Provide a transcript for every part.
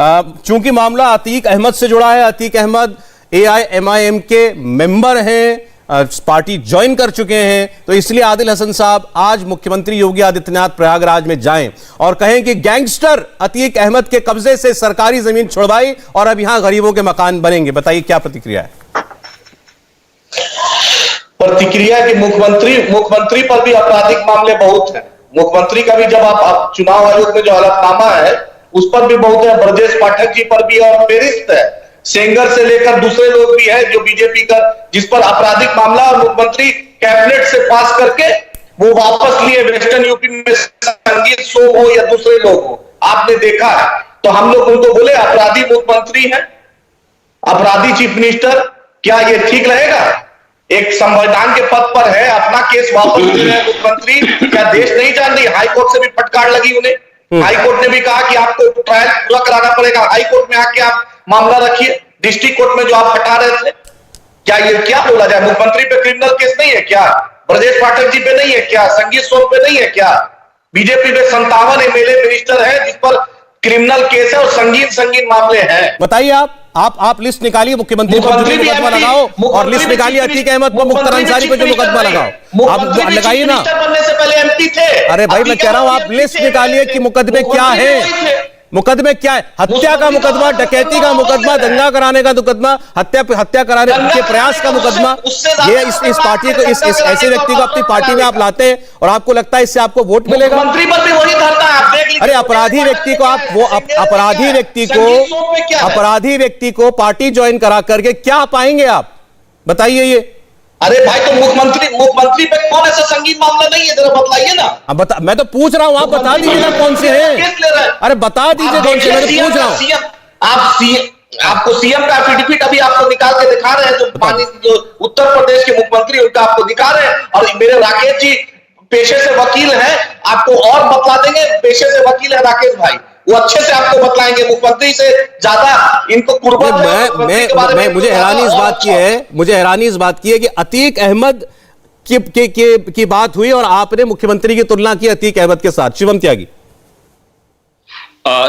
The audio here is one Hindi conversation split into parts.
चूंकि मामला अतीक अहमद से जुड़ा है, अतीक अहमद AIMIM के मेंबर हैं, पार्टी ज्वाइन कर चुके हैं, तो इसलिए आदिल हसन साहब आज मुख्यमंत्री योगी आदित्यनाथ प्रयागराज में जाएं और कहें कि गैंगस्टर अतीक अहमद के कब्जे से सरकारी जमीन छुड़वाई और अब यहां गरीबों के मकान बनेंगे। बताइए क्या प्रतिक्रिया है? प्रतिक्रिया की मुख्यमंत्री पर भी आपराधिक मामले बहुत हैं। मुख्यमंत्री का भी जब आप चुनाव आयोग में जो हलफनामा है उस पर भी बहुत है, ब्रजेश पाठक जी पर भी और पेरिस्ट है, सेंगर से लेकर दूसरे लोग भी हैं जो बीजेपी का जिस पर आपराधिक मामला और मुख्यमंत्री कैबिनेट से पास करके वो वापस लिए। वेस्टर्न यूपी में संगीत शो हो या दूसरे लोग हो, आपने देखा है। तो हम लोग उनको बोले अपराधी मुख्यमंत्री है, अपराधी चीफ मिनिस्टर, क्या ये ठीक रहेगा? एक संविधान के पद पर है, अपना केस वापस ले रहे हैं मुख्यमंत्री। क्या देश नहीं जान रही? हाईकोर्ट से भी फटकार लगी उन्हें। हाईकोर्ट ने भी कहा कि आपको ट्रायल पूरा कराना पड़ेगा। हाईकोर्ट में आके आप मामला रखिए, डिस्ट्रिक्ट कोर्ट में जो आप हटा रहे थे। क्या ये क्या बोला जाए? मुख्यमंत्री पे क्रिमिनल केस नहीं है क्या? ब्रजेश पाठक जी पे नहीं है क्या? संगीत सोम पे नहीं है क्या? बीजेपी में 57 MLA मिनिस्टर है जिस पर क्रिमिनल केस है और संगीन मामले हैं। बताइए आप लिस्ट निकालिए, मुख्यमंत्री पर जो मुकदमा लगाओ और लिस्ट निकालिए अतीक अहमद पर, मुख्तार अंसारी पर जो मुकदमा लगाओ, आप लगाइए ना। बनने से पहले MP थे। अरे भाई मैं कह रहा हूं आप लिस्ट निकालिए कि मुकदमे क्या है, मुकदमे क्या है? हत्या का मुकदमा, डकैती का मुकदमा, दंगा कराने का मुकदमा, हत्या कराने के प्रयास का मुकदमा। ये इस पार्टी को इस ऐसे व्यक्ति को अपनी पार्टी में आप लाते हैं और आपको लगता है इससे आपको वोट मिलेगा? मंत्री पर भी वही धरना है, आप देख लीजिए। अरे अपराधी व्यक्ति को आप अपराधी व्यक्ति को पार्टी ज्वाइन करा करके क्या पाएंगे आप? बताइए ये। अरे भाई तो मुख्यमंत्री पे कौन ऐसा संगीन मामला नहीं है, जरा बताइए ना। अब मैं तो पूछ रहा हूं, आप बता दीजिए ना कौन से हैं। अरे बता दीजिए कौन से, मैं तो पूछ रहा हूं। आपको सीएम का एफिडेविट अभी आपको निकाल के दिखा रहे हैं, जो उत्तर प्रदेश के मुख्यमंत्री उनका आपको दिखा रहे हैं। और मेरे राकेश जी पेशे से वकील हैं, आपको और बतला देंगे। पेशे से वकील है राकेश भाई, वो अच्छे से आपको बतलाएंगे। मुख्यमंत्री से ज्यादा इनको मुझे हैरानी इस बात की है कि अतीक अहमद की बात हुई और आपने मुख्यमंत्री की तुलना की अतीक अहमद के साथ। शिवम त्यागी।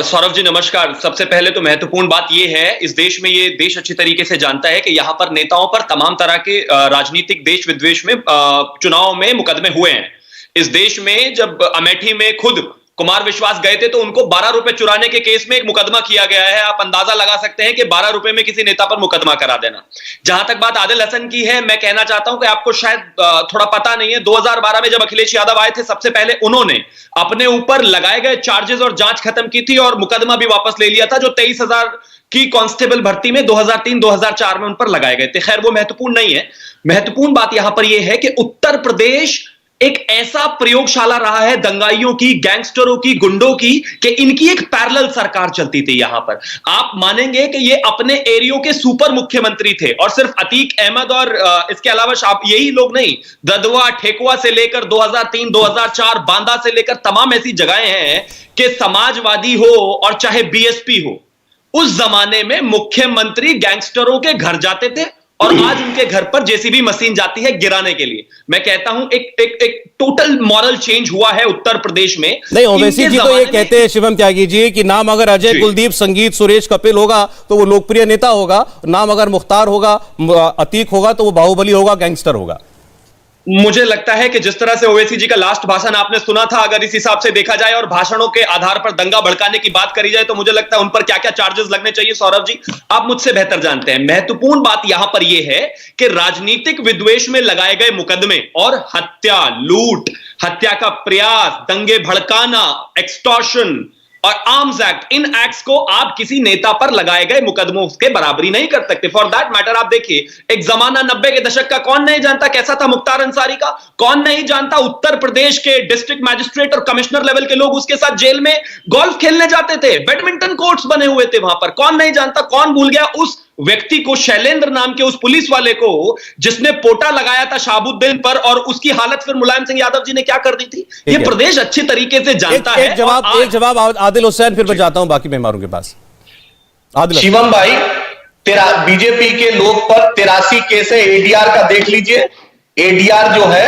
सौरभ जी नमस्कार। सबसे पहले तो महत्वपूर्ण बात यह है, इस देश में ये देश अच्छी तरीके से जानता है कि यहां पर नेताओं पर तमाम तरह के राजनीतिक देश विद्वेष में चुनाव में मुकदमे हुए हैं। इस देश में जब अमेठी में खुद कुमार विश्वास गए थे तो उनको 12 रुपए चुराने के केस में एक मुकदमा किया गया है। आप अंदाजा लगा सकते हैं कि 12 रुपए में किसी नेता पर मुकदमा करा देना। जहां तक बात आदिल हसन की है, मैं कहना चाहता हूं कि आपको शायद थोड़ा पता नहीं है, 2012 में जब अखिलेश यादव आए थे सबसे पहले उन्होंने अपने ऊपर लगाए गए चार्जेस और जांच खत्म की थी और मुकदमा भी वापस ले लिया था जो 23,000 की कांस्टेबल भर्ती में 2003-2004 में उन पर लगाए गए थे। खैर वो महत्वपूर्ण नहीं है। महत्वपूर्ण बात यहां पर यह है कि उत्तर प्रदेश एक ऐसा प्रयोगशाला रहा है दंगाइयों की, गैंगस्टरों की, गुंडों की, कि इनकी एक पैरेलल सरकार चलती थी यहां पर। आप मानेंगे कि ये अपने एरियो के सुपर मुख्यमंत्री थे और सिर्फ अतीक अहमद और इसके अलावा यही लोग नहीं, ददुआ ठेकुआ से लेकर 2003-2004 बांदा से लेकर तमाम ऐसी जगहें हैं कि समाजवादी हो और चाहे BSP हो, उस जमाने में मुख्यमंत्री गैंगस्टरों के घर जाते थे और आज उनके घर पर JCB मशीन जाती है गिराने के लिए। मैं कहता हूं एक टोटल मॉरल चेंज हुआ है उत्तर प्रदेश में। नहीं, ओवैसी जी तो ये कहते हैं शिवम त्यागी जी कि नाम अगर अजय कुलदीप, संगीत, सुरेश कपिल होगा तो वो लोकप्रिय नेता होगा, नाम अगर मुख्तार होगा, अतीक होगा तो वो बाहुबली होगा, गैंगस्टर होगा। मुझे लगता है कि जिस तरह से ओवैसी जी का लास्ट भाषण आपने सुना था, अगर इस हिसाब से देखा जाए और भाषणों के आधार पर दंगा भड़काने की बात करी जाए तो मुझे लगता है उन पर क्या क्या चार्जेस लगने चाहिए, सौरभ जी आप मुझसे बेहतर जानते हैं। महत्वपूर्ण बात यहां पर यह है कि राजनीतिक विद्वेष में लगाए गए मुकदमे और हत्या, लूट, हत्या का प्रयास, दंगे भड़काना, एक्सटॉर्शन और आर्म्स एक्ट, इन एक्ट्स को आप किसी नेता पर लगाए गए मुकदमों के बराबरी नहीं कर सकते। फॉर दैट मैटर आप देखिए, एक जमाना 90 के दशक का कौन नहीं जानता कैसा था मुख्तार अंसारी का? कौन नहीं जानता? उत्तर प्रदेश के डिस्ट्रिक्ट मैजिस्ट्रेट और कमिश्नर लेवल के लोग उसके साथ जेल में गोल्फ खेलने जाते थे, बैडमिंटन कोर्ट्स बने हुए थे वहां पर। कौन नहीं जानता? कौन भूल गया उस व्यक्ति को, शैलेंद्र नाम के उस पुलिस वाले को जिसने पोटा लगाया था शाहबुद्दीन पर और उसकी हालत फिर मुलायम सिंह यादव जी ने क्या कर दी थी? ये प्रदेश अच्छी तरीके से जानता है। एक जवाब आदिल हुसैन, फिर मैं जाता हूं बाकी मेहमानों के पास। शिवम भाई, बीजेपी के लोग पर 83 केस है, ADR का देख लीजिए। ADR जो है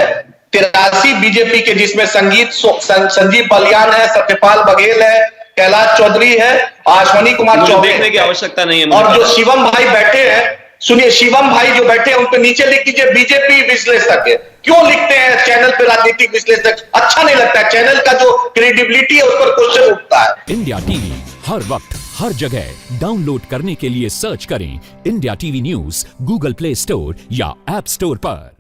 83 बीजेपी के, जिसमें संजीव बलियान है, सत्यपाल बघेल है, कैलाश चौधरी है, अश्विनी कुमार मुझे चौबे देखने की है। आवश्यकता नहीं है और मुझे। जो शिवम भाई बैठे हैं, सुनिए, शिवम भाई जो बैठे हैं उनके नीचे लिख दीजिए बीजेपी विश्लेषक है। क्यों लिखते हैं चैनल पे राजनीतिक विश्लेषक? अच्छा नहीं लगता है। चैनल का जो क्रेडिबिलिटी है उस पर क्वेश्चन उठता है। इंडिया टीवी हर वक्त हर जगह डाउनलोड करने के लिए सर्च करें India TV news Google play store या ऐप स्टोर पर।